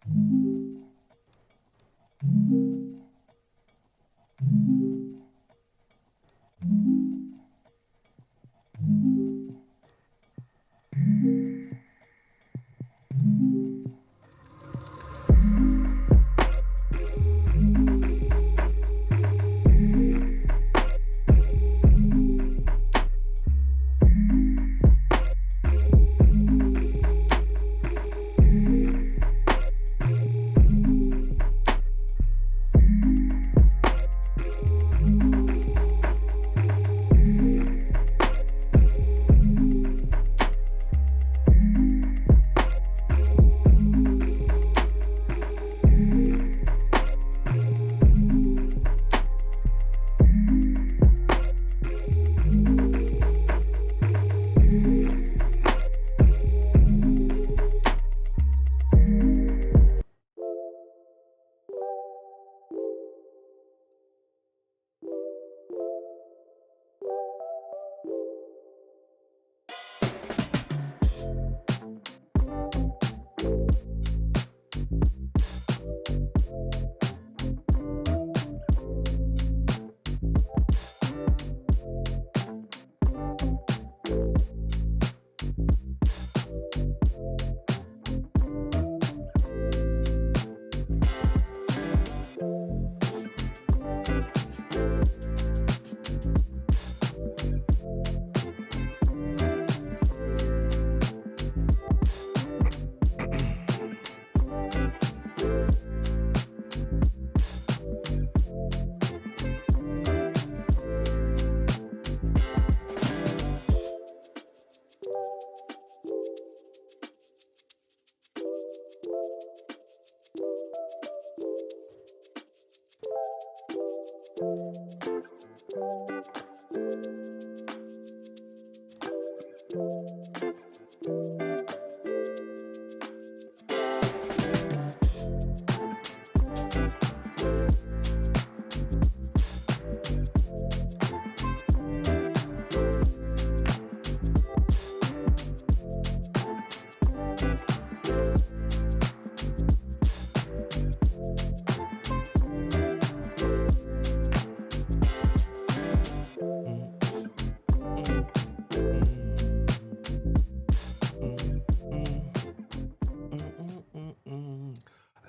I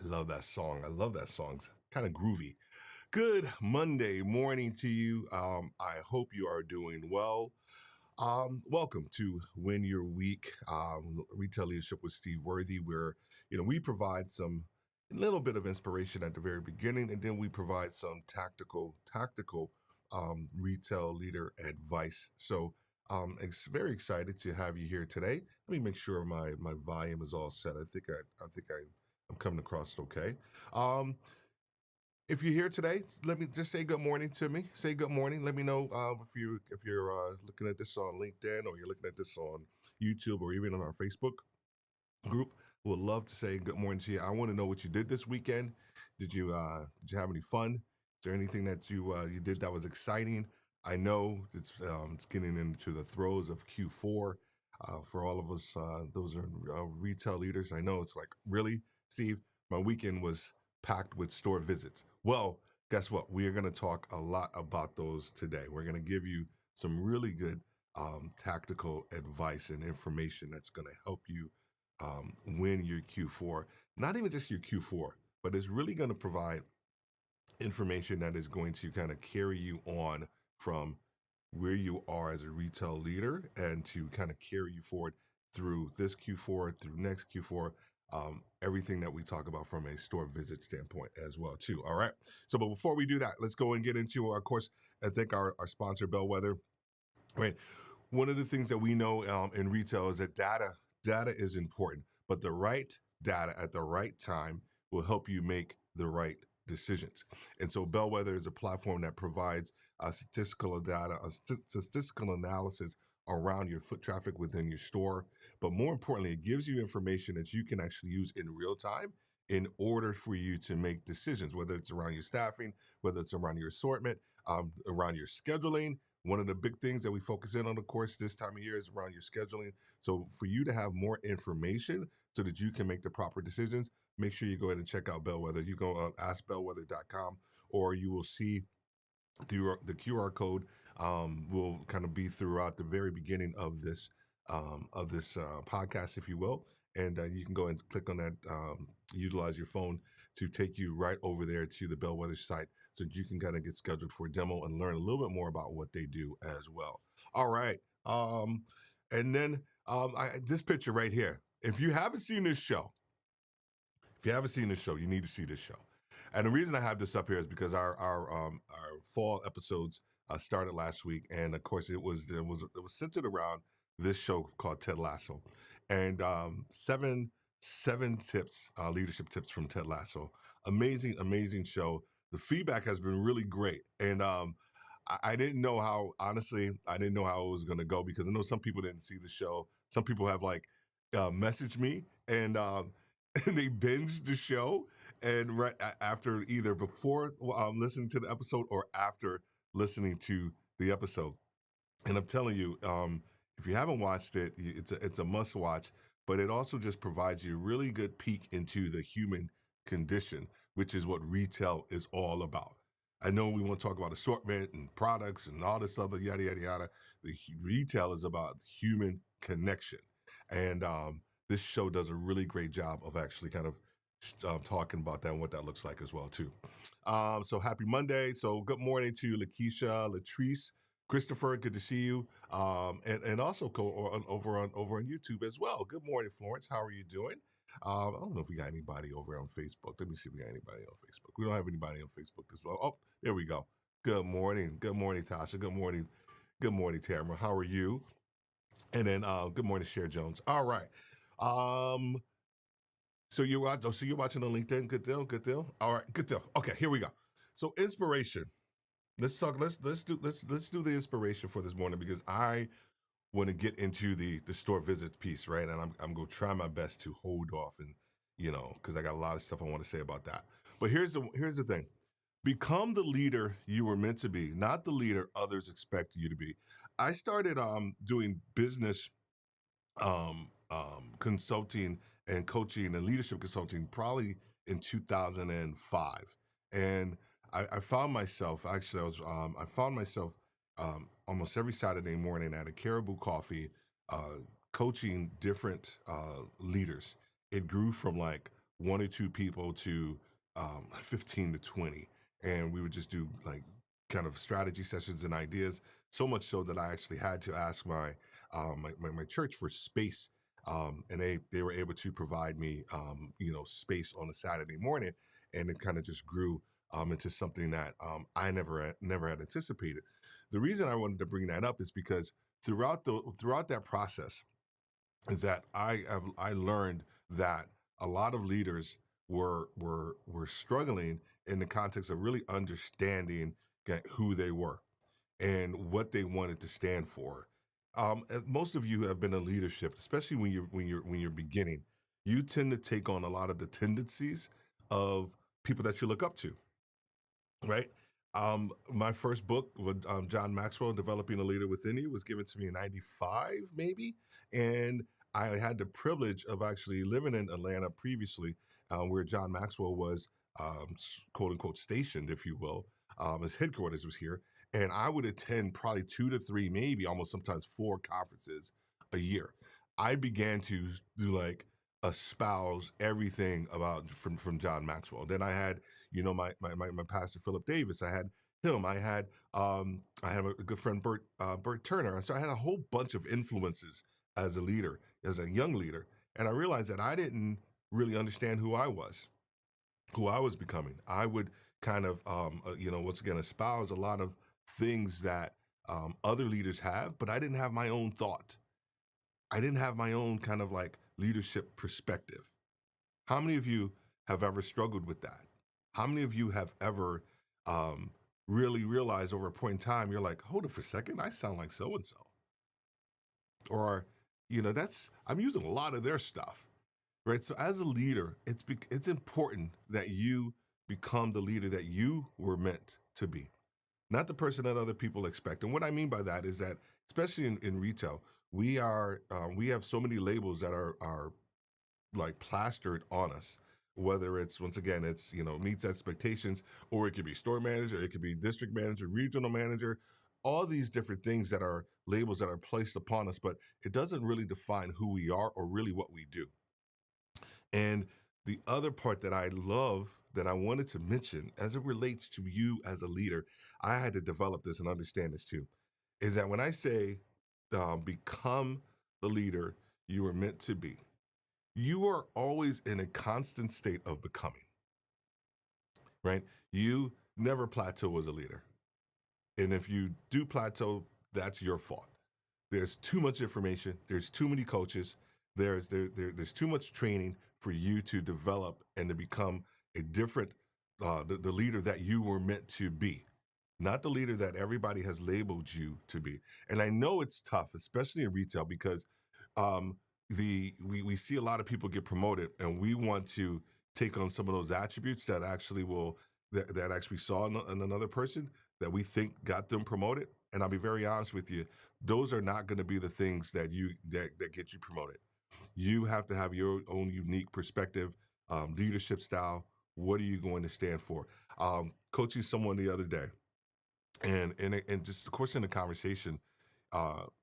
love that song. I love that song. It's kind of groovy. Good Monday morning to you. I hope you are doing well. Welcome to Win Your Week, Retail Leadership with Steve Worthy, where we provide some little bit of inspiration at the very beginning, and then we provide some tactical retail leader advice. So very excited to have you here today. Let me make sure my volume is all set. I'm coming across okay. Um, if you're here today, let me just say good morning to me. Say good morning. Let me know if you're looking at this on LinkedIn or you're looking at this on YouTube or even on our Facebook group. Would love to say good morning to you. I want to know what you did this weekend. Did you have any fun? Is there anything that you did that was exciting? I know it's getting into the throes of Q4 for all of us. Those are retail leaders. I know it's like, really, Steve. My weekend was packed with store visits. Well, guess what? We are going to talk a lot about those today. We're going to give you some really good tactical advice and information that's going to help you win your Q4. Not even just your Q4, but it's really going to provide information that is going to kind of carry you on from where you are as a retail leader and to kind of carry you forward through this Q4, through next Q4, everything that we talk about from a store visit standpoint as well too. All right. So, but before we do that, let's go and get into our course. I think our sponsor, Bellwether, right? One of the things that we know in retail is that data is important, but the right data at the right time will help you make the right decisions. And so Bellwether is a platform that provides statistical data, statistical analysis around your foot traffic within your store. But more importantly, it gives you information that you can actually use in real time in order for you to make decisions, whether it's around your staffing, whether it's around your assortment, around your scheduling, One of the big things that we focus in on, of course, this time of year is around your scheduling. So for you to have more information so that you can make the proper decisions, make sure you go ahead and check out Bellwether. You go on askbellwether.com, or you will see through the QR code will kind of be throughout the very beginning of this podcast, if you will, and you can go and click on that. Utilize your phone to take you right over there to the Bellwether site, so that you can kind of get scheduled for a demo and learn a little bit more about what they do as well. All right, and then this picture right here. If you haven't seen this show, if you haven't seen this show, you need to see this show. And the reason I have this up here is because our fall episodes started last week, and of course it was centered around this show called Ted Lasso, and seven tips, leadership tips from Ted Lasso. Amazing show. The feedback has been really great, and I didn't know how, honestly, I didn't know how it was going to go, because I know some people didn't see the show. Some people have like messaged me, and and they binged the show, and after, either before listening to the episode or after listening to the episode. And I'm telling you, if you haven't watched it, it's a must watch. But it also just provides you a really good peek into the human condition, which is what retail is all about. I know we want to talk about assortment and products and all this other yada yada yada. Retail is about human connection, and this show does a really great job of actually kind of talking about that and what that looks like as well too. So happy Monday. So good morning to Lakeisha, Latrice, Christopher, good to see you. And also over on YouTube as well. Good morning, Florence. How are you doing? I don't know if we got anybody over on Facebook. Let me see if we got anybody on Facebook. We don't have anybody on Facebook as well. Oh, there we go. Good morning. Good morning, Tasha. Good morning. Good morning, Tamara. How are you? And then good morning, Cher Jones. All right. Um, so you're watching on LinkedIn. Good deal. Good deal. All right. Good deal. Okay, here we go. So inspiration. Let's talk. Let's do the inspiration for this morning, because I want to get into the store visit piece, right? And I'm going to try my best to hold off, and because I got a lot of stuff I want to say about that. But here's the thing: become the leader you were meant to be, not the leader others expect you to be. I started doing business consulting and coaching and leadership consulting probably in 2005, and I found myself, actually I found myself almost every Saturday morning at a Caribou Coffee, uh, coaching different leaders. It grew from like one or two people to 15 to 20, and we would just do like kind of strategy sessions and ideas. So much so that I actually had to ask my church for space, and they were able to provide me space on a Saturday morning, and it kind of just grew into something that I never had anticipated. The reason I wanted to bring that up is because throughout that process is that I learned that a lot of leaders were struggling in the context of really understanding who they were and what they wanted to stand for. As most of you have been in leadership, especially when you're beginning, you tend to take on a lot of the tendencies of people that you look up to, right? My first book with John Maxwell, Developing a Leader Within You, was given to me in '95, maybe, and I had the privilege of actually living in Atlanta previously, where John Maxwell was quote unquote stationed, if you will. His headquarters was here, and I would attend probably two to three, maybe almost sometimes four conferences a year. I began to do like espouse everything about from John Maxwell. Then I had my pastor Philip Davis. I had him. I had a good friend Bert Turner. So I had a whole bunch of influences as a leader, as a young leader, and I realized that I didn't really understand who I was becoming. I would kind of once again espouse a lot of things that other leaders have, but I didn't have my own thought. I didn't have my own kind of like leadership perspective. How many of you have ever struggled with that? How many of you have ever really realized over a point in time, you're like, hold it for a second, I sound like so and so, or that's I'm using a lot of their stuff, right? So as a leader, it's important that you become the leader that you were meant to be. not the person that other people expect. And what I mean by that is that, especially in retail, we have so many labels that are like plastered on us. Whether it's, once again, it's, meets expectations, or it could be store manager, it could be district manager, regional manager, all these different things that are labels that are placed upon us, but it doesn't really define who we are or really what we do. And the other part that I love that I wanted to mention as it relates to you as a leader, I had to develop this and understand this too, is that when I say become the leader you are meant to be, you are always in a constant state of becoming, right? You never plateau as a leader. And if you do plateau, that's your fault. There's too much information, there's too many coaches, there's too much training for you to develop and to become a different the leader that you were meant to be, not the leader that everybody has labeled you to be. And I know it's tough, especially in retail, because um, we see a lot of people get promoted, and we want to take on some of those attributes that actually that actually saw in another person that we think got them promoted. And I'll be very honest with you, those are not going to be the things that get you promoted. You have to have your own unique perspective, leadership style. What are you going to stand for? Coaching someone the other day, and just of course in the conversation,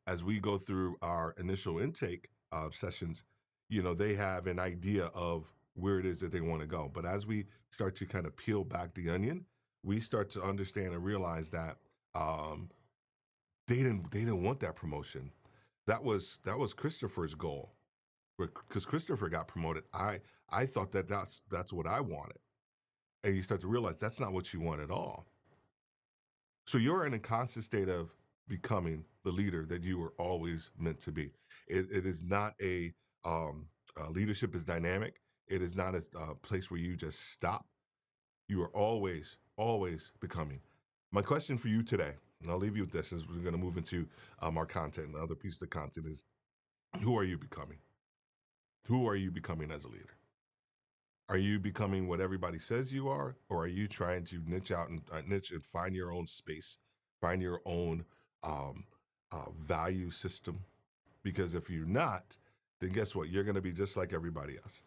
as we go through our initial intake sessions, they have an idea of where it is that they want to go. But as we start to kind of peel back the onion, we start to understand and realize that um, they didn't want that promotion. That was Christopher's goal, because Christopher got promoted. I thought that that's what I wanted, and you start to realize that's not what you want at all. So you're in a constant state of becoming the leader that you were always meant to be. It is not leadership is dynamic. It is not a place where you just stop. You are always becoming. My question for you today, and I'll leave you with this as we're going to move into our content and other pieces of content, is who are you becoming? Who are you becoming as a leader? Are you becoming what everybody says you are, or are you trying to niche and find your own space, find your own um, value system? Because if you're not, then guess what? You're going to be just like everybody else.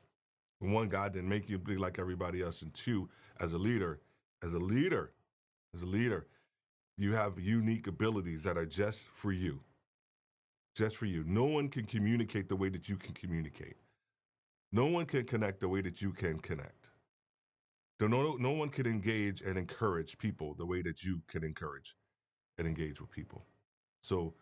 One, God didn't make you be like everybody else, and two, as a leader, as a leader, as a leader, you have unique abilities that are just for you, just for you. No one can communicate the way that you can communicate. No one can connect the way that you can connect. No one can engage and encourage people the way that you can encourage and engage with people. So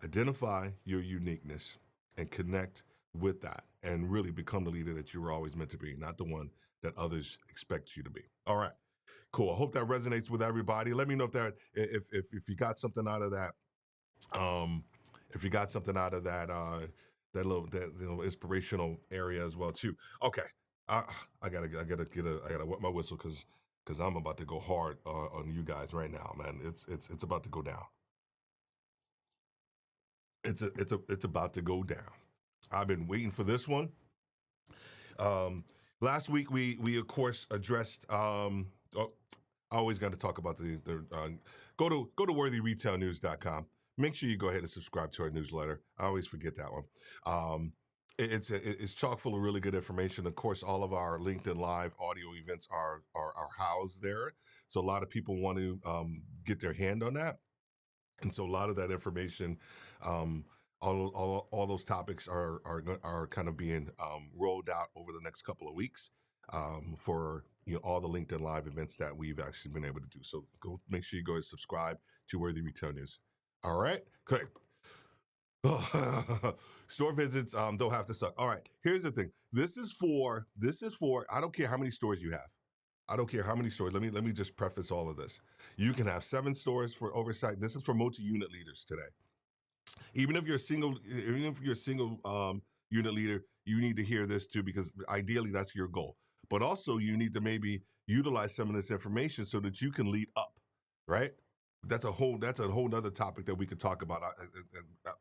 identify your uniqueness and connect with that and really become the leader that you were always meant to be, not the one that others expect you to be. All right. Cool. I hope that resonates with everybody. Let me know if you got something out of that. Um, if you got something out of that inspirational area as well too. Okay, I gotta wet my whistle because I'm about to go hard on you guys right now, man. It's about to go down. It's about to go down. I've been waiting for this one. Um, Last week we of course addressed. Oh, I always got to talk about go to worthyretailnews.com. Make sure you go ahead and subscribe to our newsletter. I always forget that one. Um, it's chock full of really good information. Of course, all of our LinkedIn Live audio events are housed there. So a lot of people want to get their hand on that. And so a lot of that information, um, all those topics are kind of being rolled out over the next couple of weeks for all the LinkedIn Live events that we've actually been able to do. So go make sure you go and subscribe to Worthy Retail News. All right, great. Store visits don't have to suck. All right, here's the thing. This is for. I don't care how many stores you have. I don't care how many stores. Let me just preface all of this. You can have 7 stores for oversight. This is for multi-unit leaders today. Even if you're a single unit leader, you need to hear this too, because ideally that's your goal. But also you need to maybe utilize some of this information so that you can lead up, right? That's a whole nother topic that we could talk about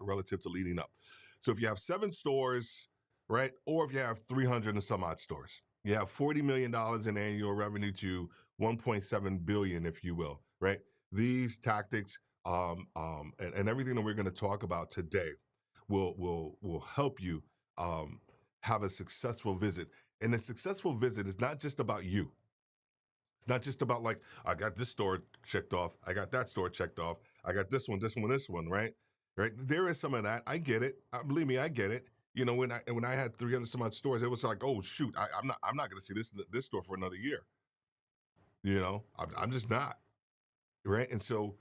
relative to leading up. So if you have 7 stores, right, or if you have 300 and some odd stores, you have $40 million in annual revenue to 1.7 billion, if you will, right? These tactics and everything that we're going to talk about today will help you um, have a successful visit. And a successful visit is not just about you. It's not just about like I got this store checked off, I got that store checked off, I got this one, right? Right. There is some of that. I get it. Believe me, I get it. You know, when I had 300 some odd stores, it was like, oh shoot, I'm not going to see this store for another year. You know, I'm just not, right. And so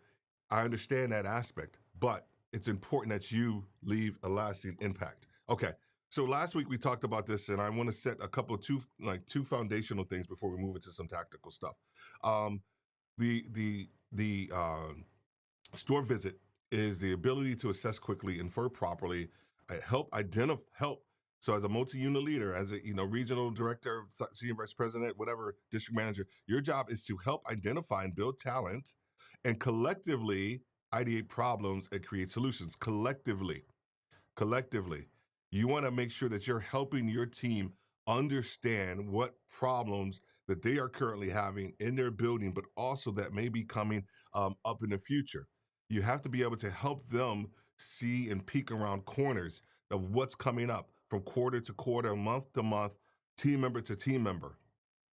I understand that aspect, but it's important that you leave a lasting impact. Okay. So last week we talked about this, and I want to set a couple of two foundational things before we move into some tactical stuff. Um, the store visit is the ability to assess quickly, infer properly, help identify help. So as a multi-unit leader, as a regional director, senior vice president, whatever, district manager, your job is to help identify and build talent, and collectively ideate problems and create solutions. Collectively, you want to make sure that you're helping your team understand what problems that they are currently having in their building, but also that may be coming up in the future. You have to be able to help them see and peek around corners of what's coming up from quarter to quarter, month to month, team member to team member.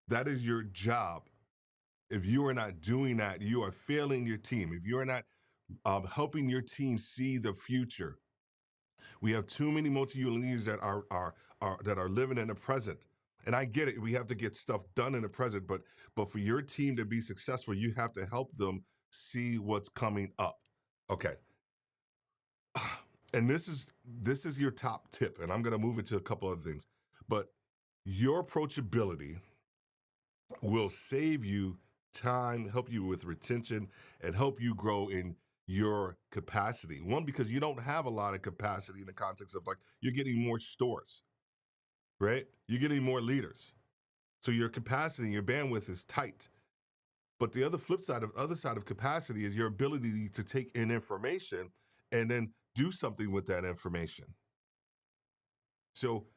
That is your job. If you are not doing that, you are failing your team. If you are not helping your team see the future, we have too many multi-unit leaders that are living in the present. And I get it. We have to get stuff done in the present, but for your team to be successful, you have to help them see what's coming up. Okay. And this is your top tip, and I'm going to move into a couple other things. But your approachability will save you time, help you with retention, and help you grow in your capacity. One, because you don't have a lot of capacity in the context of like you're getting more stores, right? You're getting more leaders. So your capacity, your bandwidth is tight. But the other side of capacity is your ability to take in information and then do something with that information. So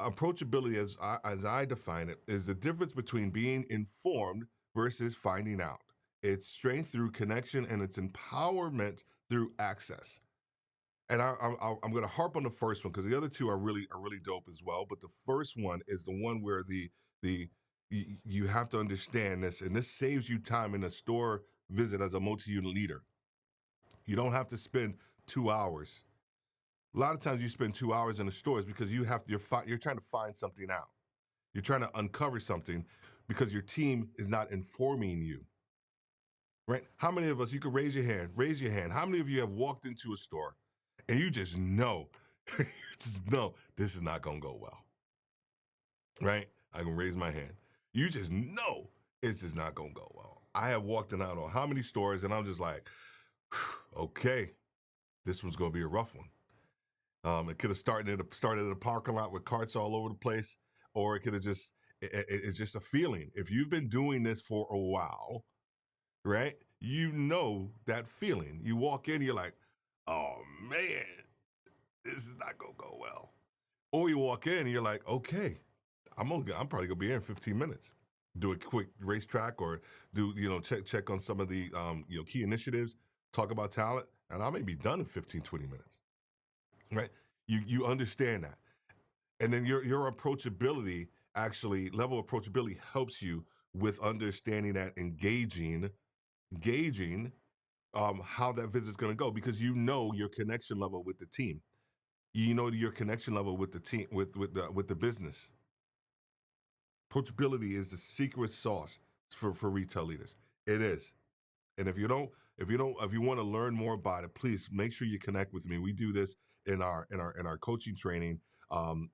approachability, as I define it, is the difference between being informed versus finding out. It's strength through connection, and it's empowerment through access. And I'm going to harp on the first one because the other two are really dope as well. But the first one is the one where the you have to understand this, and this saves you time in a store visit as a multi-unit leader. You don't have to spend 2 hours. A lot of times you spend 2 hours in the stores because you're trying to find something out. You're trying to uncover something because your team is not informing you. Right? How many of us, you can raise your hand. How many of you have walked into a store and you just know, this is not going to go well? Right? I can raise my hand. You just know it's just not going to go well. I have walked in, I don't know how many stores, and I'm just like, okay, this one's going to be a rough one. It could have started in a parking lot with carts all over the place, or it could have it's just a feeling. If you've been doing this for a while, right? You know that feeling. You walk in, you're like, oh man, this is not gonna go well. Or you walk in and you're like, okay, I'm probably gonna be here in 15 minutes. Do a quick racetrack or do, check on some of the key initiatives, talk about talent, and I may be done in 15, 20 minutes. Right? You understand that. And then your approachability, actually level of approachability, helps you with understanding that, gauging how that visit's going to go, because you know your connection level with the team. You know your connection level with the team, with the business. Approachability is the secret sauce for retail leaders. It is. And if you want to learn more about it, please make sure you connect with me. We do this in our coaching training.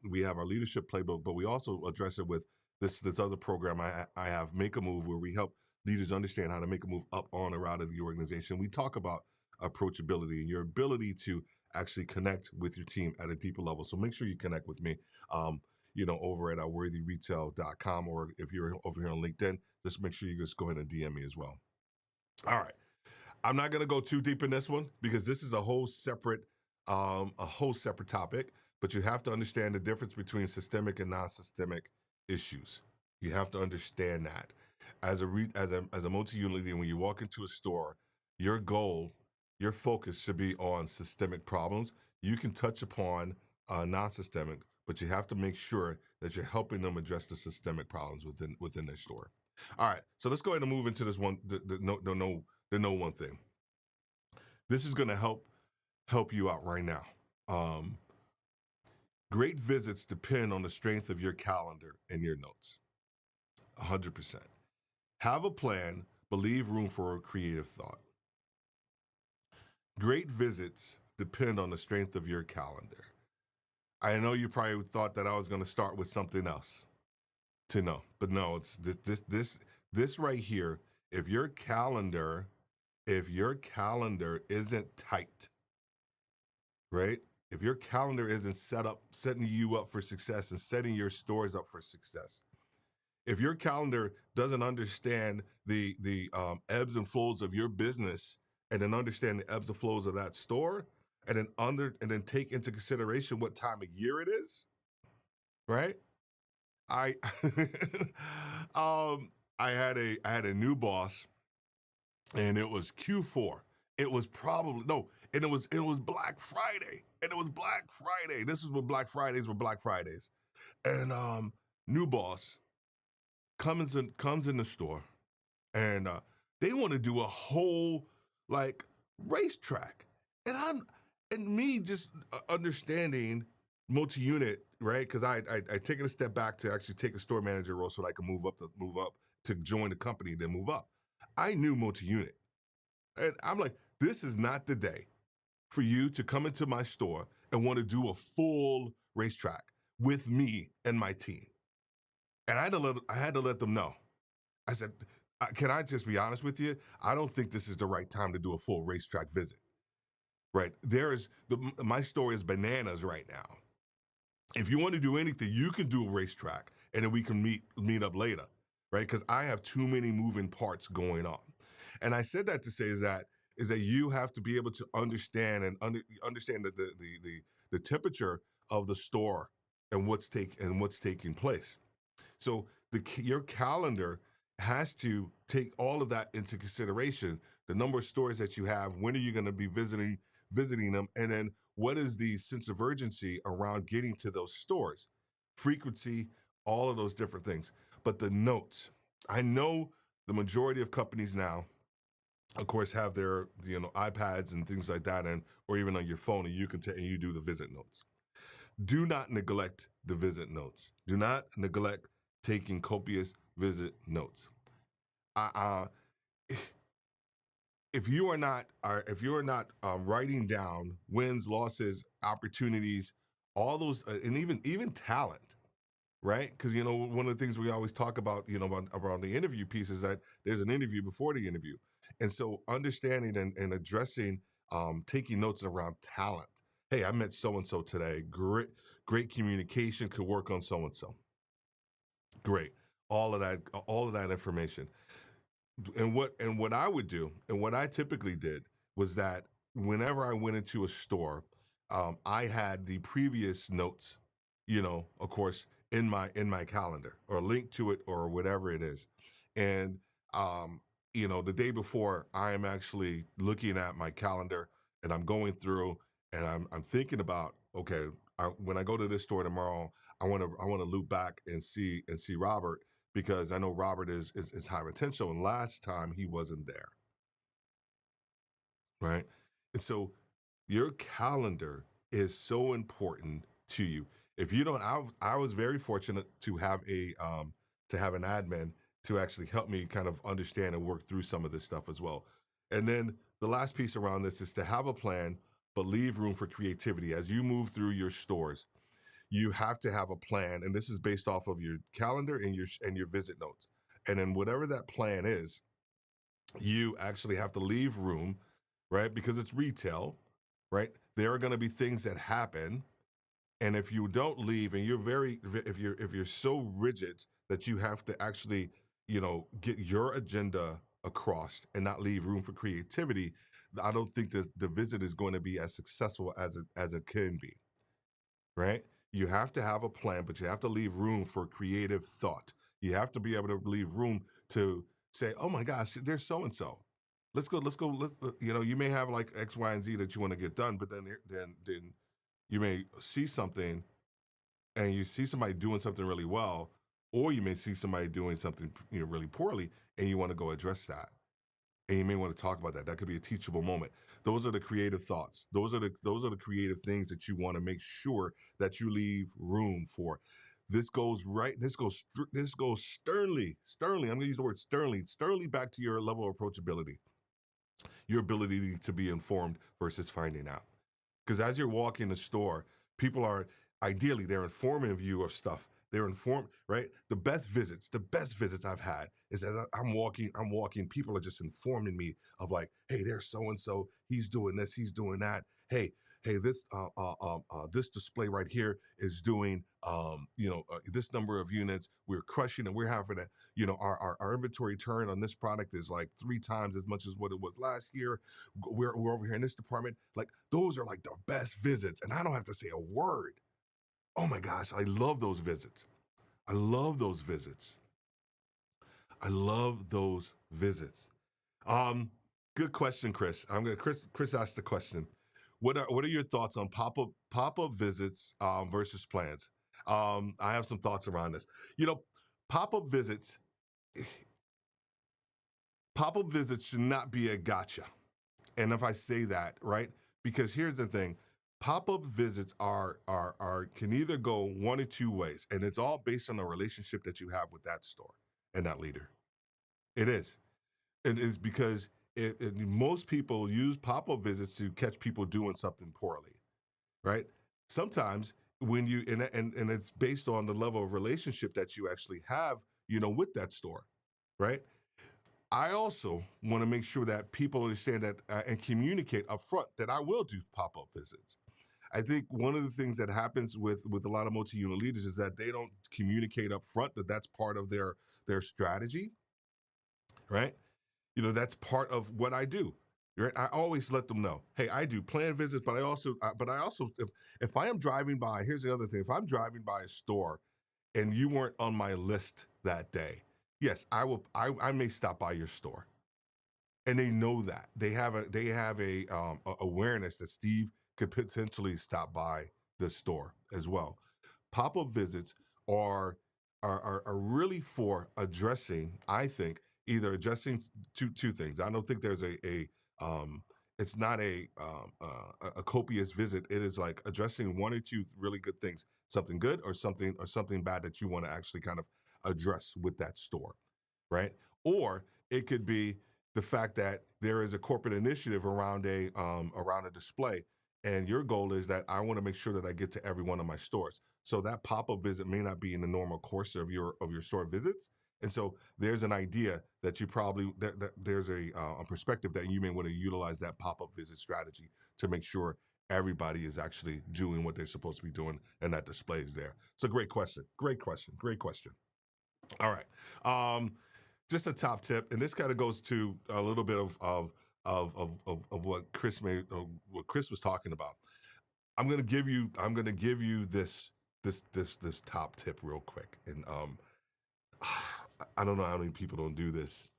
We have our leadership playbook, but we also address it with this other program I have, Make a Move, where we help leaders understand how to make a move up, on, or out of the organization. We talk about approachability and your ability to actually connect with your team at a deeper level. So make sure you connect with me. Over at worthyretail.com, or if you're over here on LinkedIn, just make sure you just go ahead and DM me as well. All right. I'm not going to go too deep in this one because this is a whole separate topic, but you have to understand the difference between systemic and non-systemic issues. You have to understand that. as a multi-unit leader, when you walk into a store, your goal, your focus should be on systemic problems. You can touch upon non-systemic, but you have to make sure that you're helping them address the systemic problems within their store. All right, so let's go ahead and move into this one, the know one thing. This is going to help you out right now. Um, Great visits depend on the strength of your calendar and your notes. 100%. Have a plan, but leave room for a creative thought. Great visits depend on the strength of your calendar. I know you probably thought that I was going to start with something else to know, but no, it's this right here. If your calendar, if your calendar isn't tight, right? If your calendar isn't setting you up for success and setting your stores up for success, if your calendar doesn't understand the ebbs and flows of your business and then understand the ebbs and flows of that store and then take into consideration what time of year it is, right? I I had a new boss and it was Q4. It was probably no, and it was Black Friday. And it was Black Friday. This is when Black Fridays were Black Fridays. And new boss comes in the store and they want to do a whole like racetrack. And I'm and me just understanding multi-unit, right? Because I taken a step back to actually take a store manager role so that I can move up to join the company, then move up. I knew multi-unit. And I'm like, this is not the day for you to come into my store and want to do a full racetrack with me and my team. And I had to let them know. I said, can I just be honest with you? I don't think this is the right time to do a full racetrack visit. Right? My store is bananas right now. If you want to do anything, you can do a racetrack and then we can meet up later, right? Because I have too many moving parts going on. And I said that to say is that you have to be able to understand and understand the temperature of the store and what's taking place. So your calendar has to take all of that into consideration. The number of stores that you have, when are you going to be visiting them, and then what is the sense of urgency around getting to those stores, frequency, all of those different things. But the notes, I know the majority of companies now, of course, have their iPads and things like that, and or even on your phone, and you do the visit notes. Do not neglect the visit notes. Do not neglect taking copious visit notes. Uh, if you are not writing down wins, losses, opportunities, all those, and even talent, right? Because one of the things we always talk about, about the interview piece is that there's an interview before the interview, and so understanding and addressing, taking notes around talent. Hey, I met so and so today. Great communication. Could work on so and so. Great. All of that information. And what I would do, and what I typically did was that whenever I went into a store, I had the previous notes, of course, in my calendar or linked to it or whatever it is, and the day before, I am actually looking at my calendar and I'm going through and I'm thinking about, okay, when I go to this store tomorrow, I want to loop back and see Robert because I know Robert is high potential, and last time he wasn't there, right? And so your calendar is so important to you. If you don't, I was very fortunate to have an admin to actually help me kind of understand and work through some of this stuff as well. And then the last piece around this is to have a plan, but leave room for creativity as you move through your stores. You have to have a plan, and this is based off of your calendar and your visit notes. And then whatever that plan is, you actually have to leave room, right? Because it's retail, right? There are going to be things that happen, and if you don't leave, and if you're so rigid that you have to actually, get your agenda across and not leave room for creativity, I don't think that the visit is going to be as successful as it can be, right? You have to have a plan, but you have to leave room for creative thought. You have to be able to leave room to say, oh my gosh, there's so and so. Let's go. You may have like X, Y, and Z that you want to get done, but then you may see something, and you see somebody doing something really well, or you may see somebody doing something really poorly, and you want to go address that, and you may want to talk about that. That could be a teachable moment. Those are the creative thoughts. Those are the creative things that you want to make sure that you leave room for. This goes right. This goes sternly. I'm going to use the word sternly back to your level of approachability, your ability to be informed versus finding out. Because as you're walking the store, people are ideally they're informing you of stuff. They're informed, right? The best visits I've had is as I'm walking, people are just informing me of like, hey, there's so and so, he's doing this, he's doing that. Hey, this display right here is doing, this number of units. We're crushing, and we're having a, our inventory turn on this product is like 3 times as much as what it was last year. We're over here in this department. Like those are like the best visits, and I don't have to say a word. Oh my gosh, I love those visits. I love those visits. I love those visits. Um, Good question, Chris. Chris asked the question. What are your thoughts on pop up visits versus plans? I have some thoughts around this. You know, pop up visits pop up visits should not be a gotcha. And if I say that, right? Because here's the thing. Pop-up visits are can either go one or two ways, and it's all based on the relationship that you have with that store and that leader. It is. It is because most people use pop-up visits to catch people doing something poorly, right? Sometimes when you and it's based on the level of relationship that you actually have, with that store, right? I also want to make sure that people understand that and communicate upfront that I will do pop-up visits. I think one of the things that happens with a lot of multi-unit leaders is that they don't communicate up front that that's part of their strategy, right? That's part of what I do. Right? I always let them know, hey, I do planned visits, but I also if I am driving by, here's the other thing: if I'm driving by a store and you weren't on my list that day, yes, I will. I may stop by your store, and they know that they have a awareness that Steve could potentially stop by the store as well. Pop-up visits are are really for addressing, I think, either addressing two things. I don't think there's a it's not a copious visit. It is like addressing one or two really good things, something good or something bad that you want to actually kind of address with that store, right? Or it could be the fact that there is a corporate initiative around a display, and your goal is that I want to make sure that I get to every one of my stores. So that pop up visit may not be in the normal course of your store visits, and so there's an idea that you probably that there's a perspective that you may want to utilize that pop up visit strategy to make sure everybody is actually doing what they're supposed to be doing, and that display is there. It's a great question. Great question. Great question. All right. Just a top tip, and this kind of goes to a little bit of what Chris was talking about. I'm gonna give you this top tip real quick, and I don't know how many people don't do this.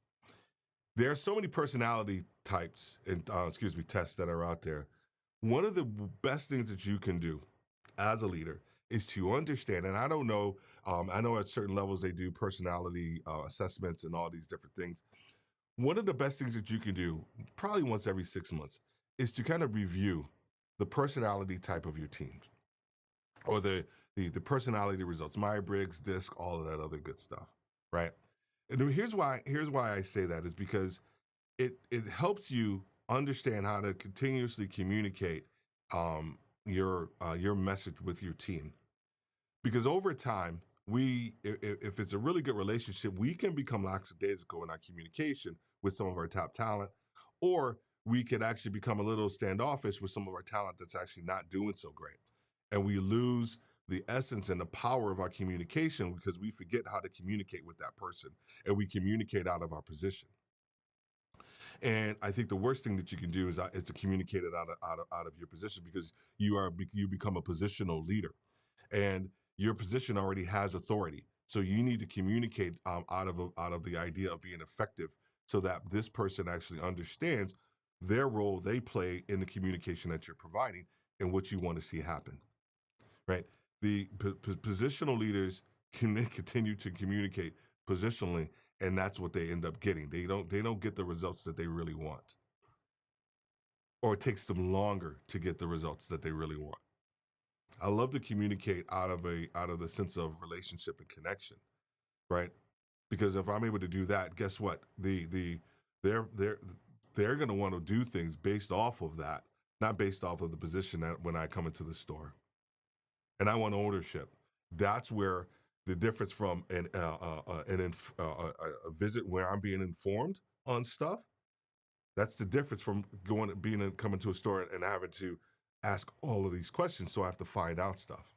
There are so many personality types and tests that are out there. One of the best things that you can do as a leader is to understand, and I don't know, I know at certain levels they do personality assessments and all these different things. One of the best things that you can do, probably once every 6 months, is to kind of review the personality type of your team or the personality results, Myers-Briggs, DISC, all of that other good stuff, right? And here's why I say that is because it helps you understand how to continuously communicate your message with your team. Because over time, if it's a really good relationship, we can become lackadaisical in our communication with some of our top talent, or we could actually become a little standoffish with some of our talent that's actually not doing so great, and we lose the essence and the power of our communication because we forget how to communicate with that person, and we communicate out of our position. And I think the worst thing that you can do is to communicate it out of your position, because you become a positional leader, and your position already has authority. So you need to communicate out of the idea of being effective, so that this person actually understands their role they play in the communication that you're providing and what you want to see happen. Right? The positional leaders can continue to communicate positionally, and that's what they end up getting. They don't get the results that they really want, or it takes them longer to get the results that they really want. I love to communicate out of the sense of relationship and connection, right? Because if I'm able to do that, guess what? They're they're they're going to want to do things based off of that, not based off of the position that when I come into the store. And I want ownership. That's where the difference from a visit where I'm being informed on stuff. That's the difference from coming to a store and having to ask all of these questions. So I have to find out stuff,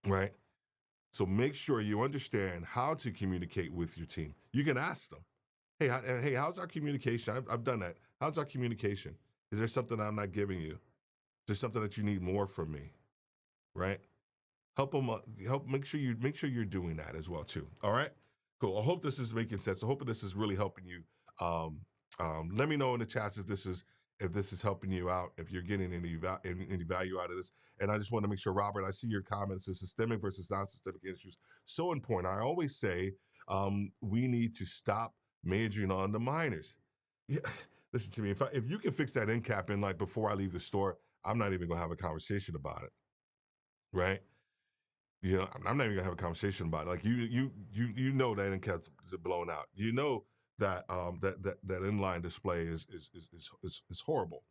right? So make sure you understand how to communicate with your team. You can ask them, hey, how's our communication? I've done that. How's our communication? Is there something I'm not giving you? Is there something that you need more from me? Right? Help them. Help make sure you're doing that as well too. All right. Cool. I hope this is making sense. I hope this is really helping you. Um, Let me know in the chats if this is helping you out, if you're getting any value out of this. And I just want to make sure, Robert, I see your comments. The systemic versus non-systemic issues, so important. I always say we need to stop majoring on the minors. Yeah, listen to me. If you can fix that end cap in like before I leave the store, I'm not even gonna have a conversation about it, right? You know, I'm not even gonna have a conversation about it. Like you know that end cap's blown out. You know that that inline display is horrible.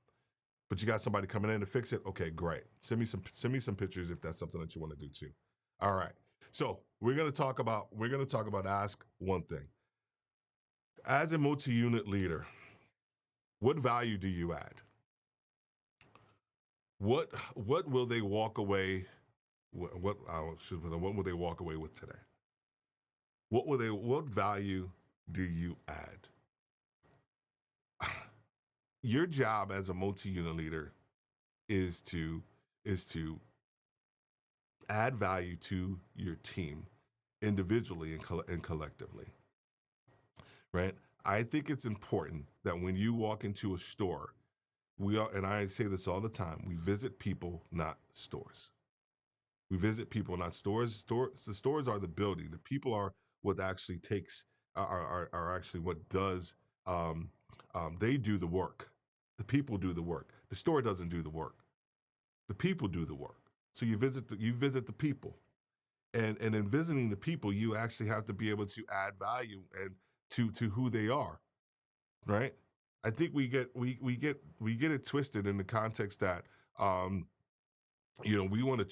But you got somebody coming in to fix it. Okay, great. Send me some pictures if that's something that you want to do too. All right. So we're gonna talk about ask one thing. As a multi-unit leader, what value do you add? What will they walk away? What will they walk away with today? What value do you add? Your job as a multi-unit leader is to add value to your team individually and collectively, right? I think it's important that when you walk into a store, and I say this all the time, we visit people, not stores. We visit people, not stores. The stores are the building. The people are what actually takes are actually what does. They do the work. The people do the work. The store doesn't do the work. The people do the work. So you visit the people, and in visiting the people, you actually have to be able to add value and to who they are, right? I think we get it twisted in the context that we want to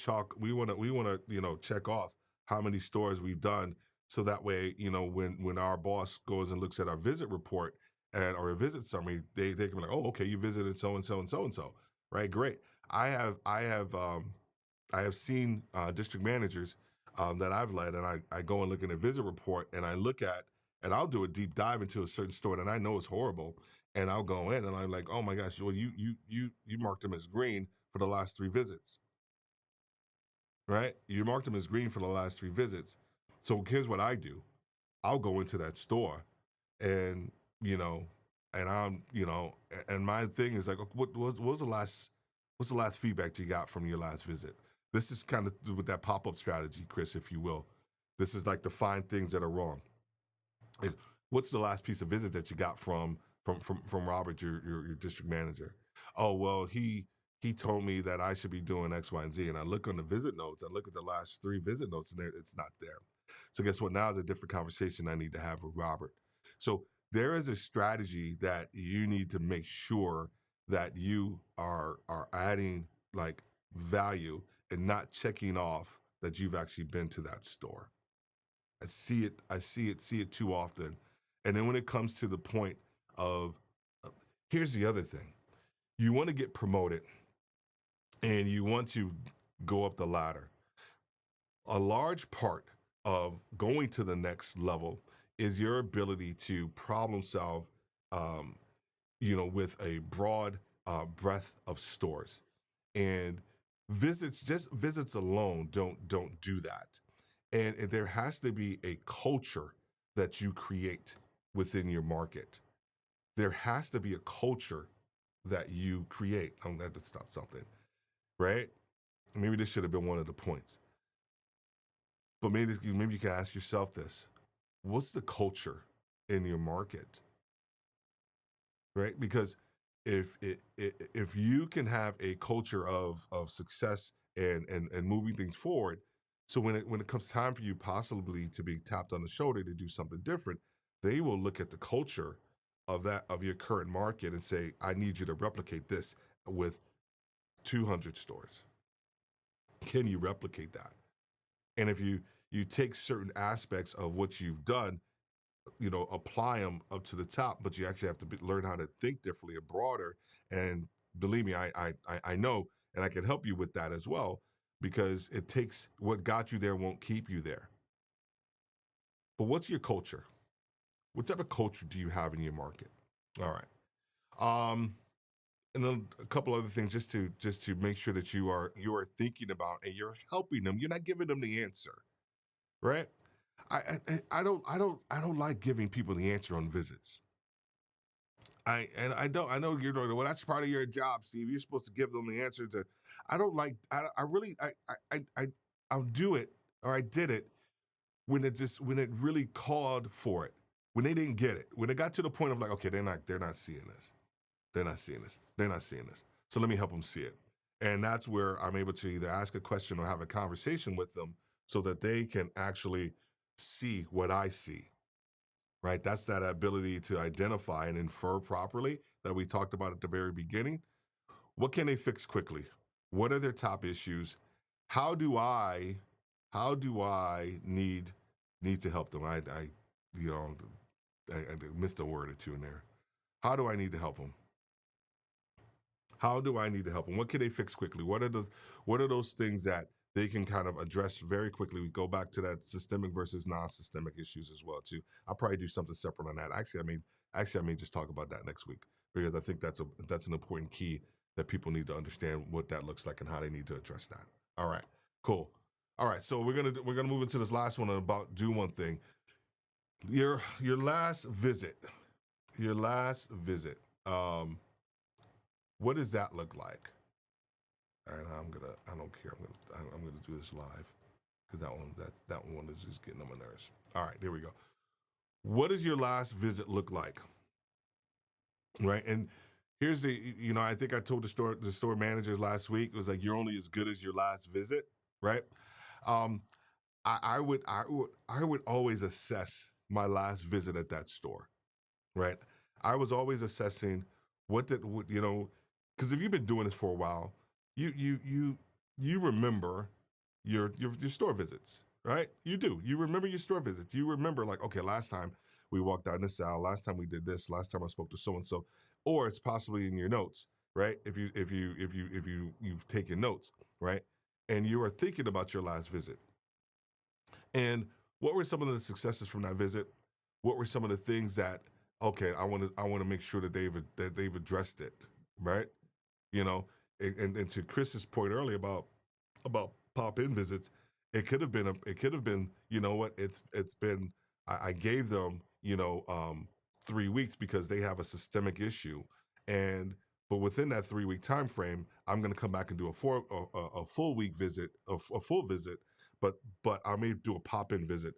check off how many stores we've done, so that way when our boss goes and looks at our visit report and or a visit summary, they can be like, oh, okay, you visited so and so and so and so, right? Great. I have seen district managers that I've led, and I go and look at a visit report, and and I'll do a deep dive into a certain store that I know is horrible, and I'll go in and I'm like, oh my gosh, well you marked them as green for the last 3 visits, right? You marked them as green for the last 3 visits. So here's what I do. I'll go into that store and, you know, and and my thing is like, what was what's the last feedback you got from your last visit? This is kind of with that pop-up strategy, Chris, if you will. This is like to find things that are wrong. Like, what's the last piece of visit that you got from Robert, your district manager? Oh, well, he told me that I should be doing X, Y, and Z. And I look on the visit notes, I look at the last 3 visit notes, and it's not there. So guess what? Now is a different conversation I need to have with Robert. So there is a strategy that you need to make sure that you are adding like value and not checking off that you've actually been to that store. See it too often. And then when it comes to the point of, here's the other thing. You want to get promoted and you want to go up the ladder. A large part of going to the next level is your ability to problem solve, um, with a broad breadth of stores. And visits alone don't do that. And there has to be a culture that you create within your market. There has to be a culture that you create. I'm glad to stop something, right? Maybe this should have been one of the points. But maybe you can ask yourself this: what's the culture in your market, right? Because if you can have a culture of success and moving things forward, so when it comes time for you possibly to be tapped on the shoulder to do something different, they will look at the culture of your current market and say, I need you to replicate this with 200 stores. Can you replicate that? And if you take certain aspects of what you've done, apply them up to the top, but you actually have to learn how to think differently and broader. And believe me, I know, and I can help you with that as well, because it takes what got you there won't keep you there. But what's your culture? What type of culture do you have in your market? All right. And then a couple other things just to make sure that you are thinking about and you're helping them. You're not giving them the answer, right? I don't like giving people the answer on visits. I know you're doing well. That's part of your job, Steve. You're supposed to give them the answer to. I don't like. I really. I'll do it, or I did it when it really called for it. When they didn't get it. When it got to the point of like, okay, they're not seeing this. They're not seeing this. They're not seeing this. So let me help them see it. And that's where I'm able to either ask a question or have a conversation with them so that they can actually see what I see, right? That's that ability to identify and infer properly that we talked about at the very beginning. What can they fix quickly? What are their top issues? How do I need to help them? You know, I missed a word or two in there. How do I need to help them? How do I need to help them? What can they fix quickly? What are those things that they can kind of address very quickly? We go back to that systemic versus non-systemic issues as well too. I'll probably do something separate on that. Actually, I may just talk about that next week because I think that's an important key that people need to understand what that looks like and how they need to address that. All right, cool. All right, so we're gonna move into this last one about do one thing. Your last visit, your last visit. Um, what does that look like? All right, I don't care. I'm gonna do this live because that one is just getting on my nerves. All right, there we go. What does your last visit look like? Right, and here's I think I told the store managers last week. It was like you're only as good as your last visit, right? Um, I would always assess my last visit at that store, right? I was always assessing because if you've been doing this for a while, you remember your store visits, right? You do. You remember your store visits. You remember like, okay, last time we walked down this aisle, last time we did this, last time I spoke to so and so, or it's possibly in your notes, right? If you've taken notes, right? And you are thinking about your last visit. And what were some of the successes from that visit? What were some of the things that okay, I want to make sure that they've addressed it, right? You know, and to Chris's point earlier about pop-in visits, it could have been, you know what, it's been I gave them, 3 weeks because they have a systemic issue. And but within that 3 week time frame, I'm going to come back and do a full week visit, a full visit, but I may do a pop-in visit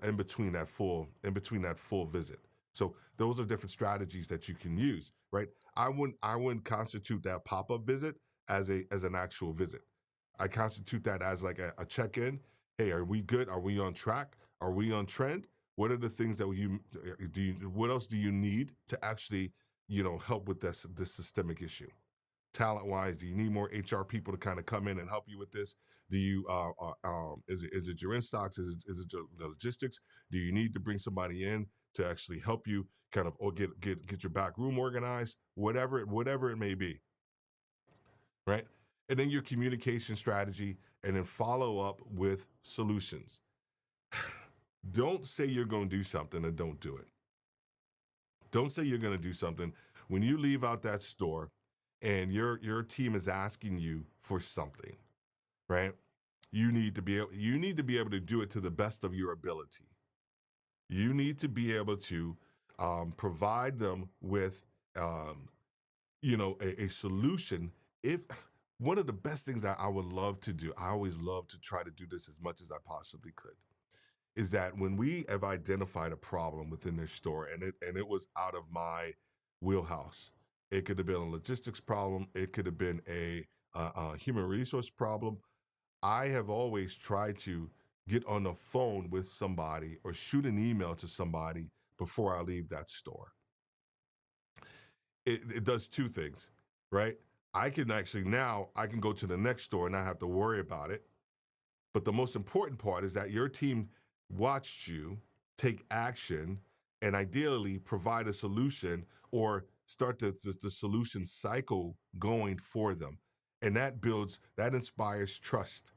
in between that full visit. So those are different strategies that you can use, right? I wouldn't constitute that pop-up visit as an actual visit. I constitute that as like a check-in. Hey, are we good? Are we on track? Are we on trend? What are the things that what else do you need to actually, help with this systemic issue? Talent wise, do you need more HR people to kind of come in and help you with this? Do you is it your in stocks? Is it the logistics? Do you need to bring somebody in to actually help you kind of or get your back room organized? Whatever it may be, right? And then your communication strategy, and then follow up with solutions. Don't say you're going to do something and don't do it. Don't say you're going to do something when you leave out that store and your team is asking you for something, right? you need to be able to do it to the best of your ability. You need to be able to provide them with um, a solution. If one of the best things that I would love to do, I always love to try to do this as much as I possibly could, is that when we have identified a problem within their store and it was out of my wheelhouse, it could have been a logistics problem, it could have been a human resource problem. I have always tried to get on the phone with somebody or shoot an email to somebody before I leave that store. It does two things, right? I can actually now I can go to the next store and not have to worry about it. But the most important part is that your team watched you take action and ideally provide a solution or start the solution cycle going for them. And that inspires trust,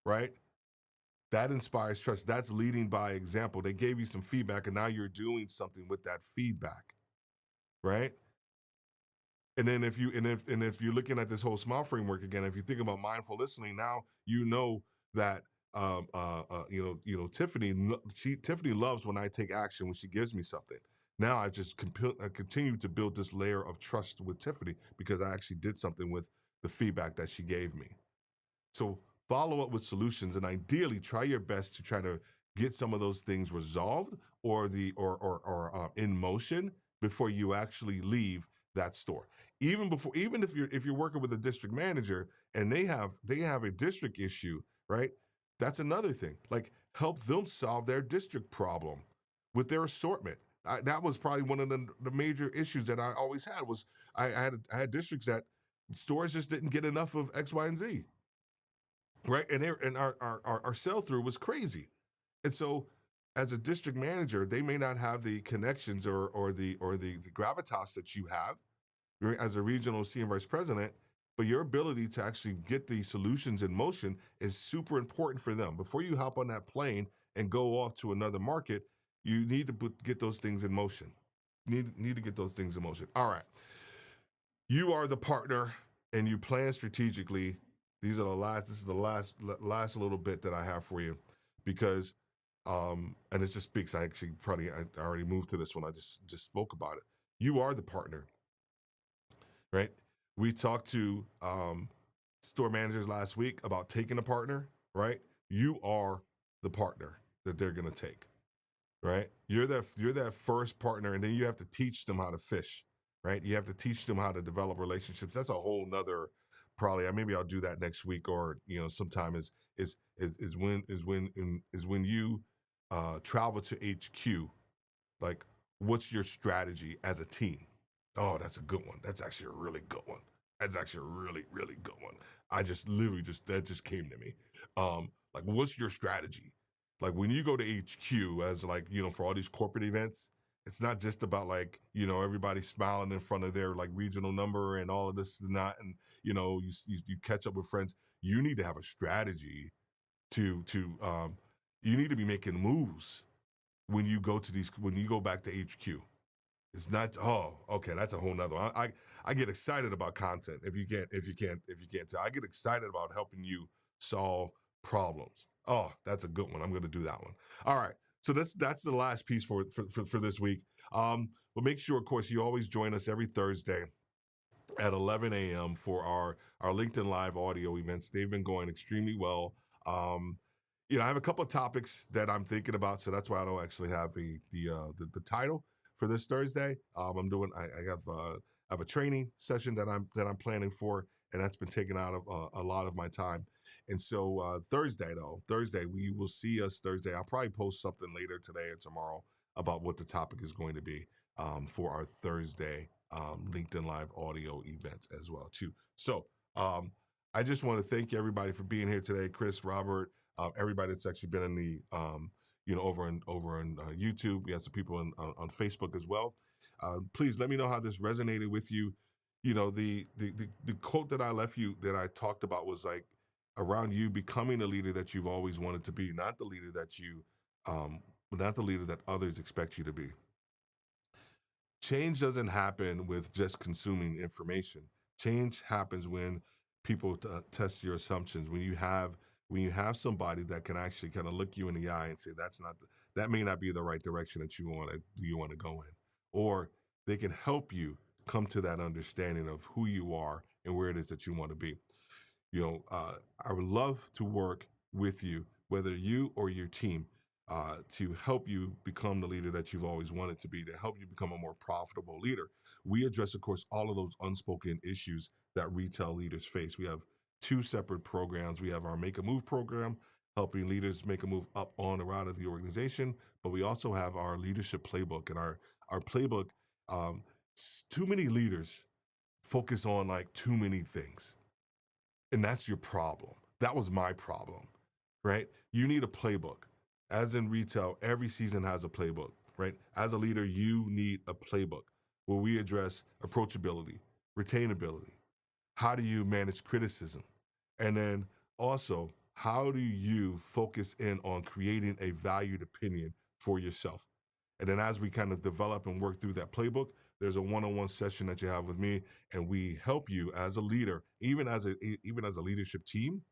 right? That inspires trust. That's leading by example. They gave you some feedback and now you're doing something with that feedback, right? And then if you're looking at this whole smile framework again, if you think about mindful listening, now you know that Tiffany Tiffany loves when I take action when she gives me something. Now I continue to build this layer of trust with Tiffany because I actually did something with the feedback that she gave me. So follow up with solutions and ideally try your best to try to get some of those things resolved or in motion before you actually leave that store. Even if you're working with a district manager and they have a district issue, right? That's another thing. Like help them solve their district problem with their assortment. That was probably one of the major issues that I always had was I had districts that stores just didn't get enough of X, Y, and Z, right? And our sell through was crazy, and so as a district manager, they may not have the connections or the gravitas that you have right, as a regional senior vice president. But your ability to actually get the solutions in motion is super important for them. Before you hop on that plane and go off to another market, you need to get those things in motion. Need to get those things in motion. All right. You are the partner and you plan strategically. This is the last little bit that I have for you because and it just speaks. I already moved to this one. I just spoke about it. You are the partner, right? We talked to store managers last week about taking a partner, right? You are the partner that they're going to take, right? You're that first partner, and then you have to teach them how to fish, right? You have to teach them how to develop relationships. That's a whole nother probably. Maybe I'll do that next week, or sometime is when you travel to HQ. Like, what's your strategy as a team? Oh, that's a good one. That's actually a really good one. That's actually a really, really good one. I just literally that just came to me. Like, what's your strategy? Like when you go to HQ as like, for all these corporate events, it's not just about like, everybody smiling in front of their like regional number and all of this and that. And, you catch up with friends. You need to have a strategy to you need to be making moves when you go back to HQ. It's not. Oh, okay. That's a whole nother one. I get excited about content. If you can't tell, I get excited about helping you solve problems. Oh, that's a good one. I'm going to do that one. All right. So that's the last piece for this week. But make sure, of course, you always join us every Thursday at 11 a.m. for our LinkedIn Live audio events. They've been going extremely well. Um, I have a couple of topics that I'm thinking about, so that's why I don't actually have the title for this Thursday. I have a training session that I'm planning for, and that's been taking out of a lot of my time. And so Thursday we will see us Thursday. I'll probably post something later today or tomorrow about what the topic is going to be for our Thursday LinkedIn Live audio event as well too. So I just want to thank everybody for being here today, Chris, Robert, everybody that's actually been in the over on YouTube. We have some people on Facebook as well. Please let me know how this resonated with you. The quote that I left you that I talked about was like around you becoming the leader that you've always wanted to be, not the leader not the leader that others expect you to be. Change doesn't happen with just consuming information. Change happens when people test your assumptions, when you have when you have somebody that can actually kind of look you in the eye and say that may not be the right direction that you want to go in, or they can help you come to that understanding of who you are and where it is that you want to be. I would love to work with you, whether you or your team, to help you become the leader that you've always wanted to be, to help you become a more profitable leader. We address, of course, all of those unspoken issues that retail leaders face. We have two separate programs. We have our Make a Move program, helping leaders make a move up, on, or out of the organization. But we also have our leadership playbook. And our playbook, too many leaders focus on like too many things. And that's your problem. That was my problem, right? You need a playbook. As in retail, every season has a playbook, right? As a leader, you need a playbook where we address approachability, retainability. How do you manage criticism? And then also, how do you focus in on creating a valued opinion for yourself? And then as we kind of develop and work through that playbook, there's a one-on-one session that you have with me, and we help you as a leader, even as a leadership team,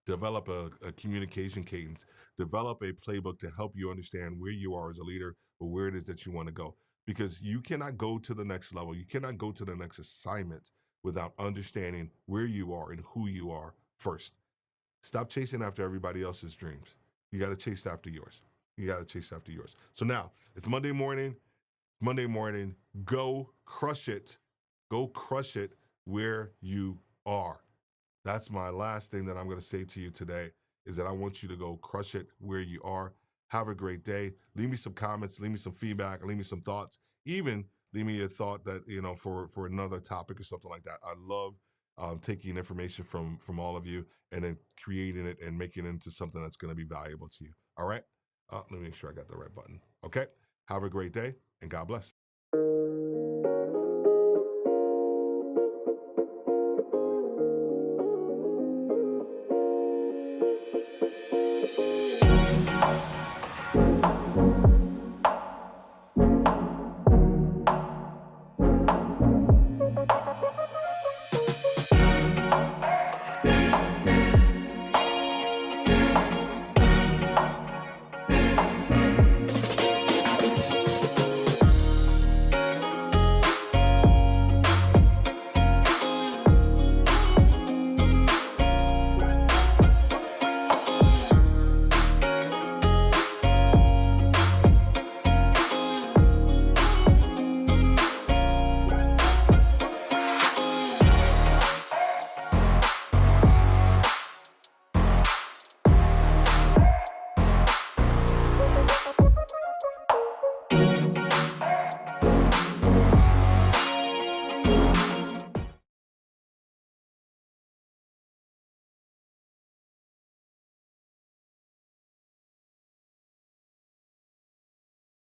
develop a communication cadence, develop a playbook to help you understand where you are as a leader, or where it is that you want to go. Because you cannot go to the next level, you cannot go to the next assignment without understanding where you are and who you are first. Stop chasing after everybody else's dreams. You got to chase after yours. You got to chase after yours. So now it's Monday morning. Monday morning, go crush it. Go crush it where you are. That's my last thing that I'm going to say to you today, is that I want you to go crush it where you are. Have a great day. Leave me some comments, leave me some feedback, leave me some thoughts. Even leave me a thought that, for another topic or something like that. I love taking information from all of you and then creating it and making it into something that's going to be valuable to you. All right. Let me make sure I got the right button. Okay. Have a great day, and God bless.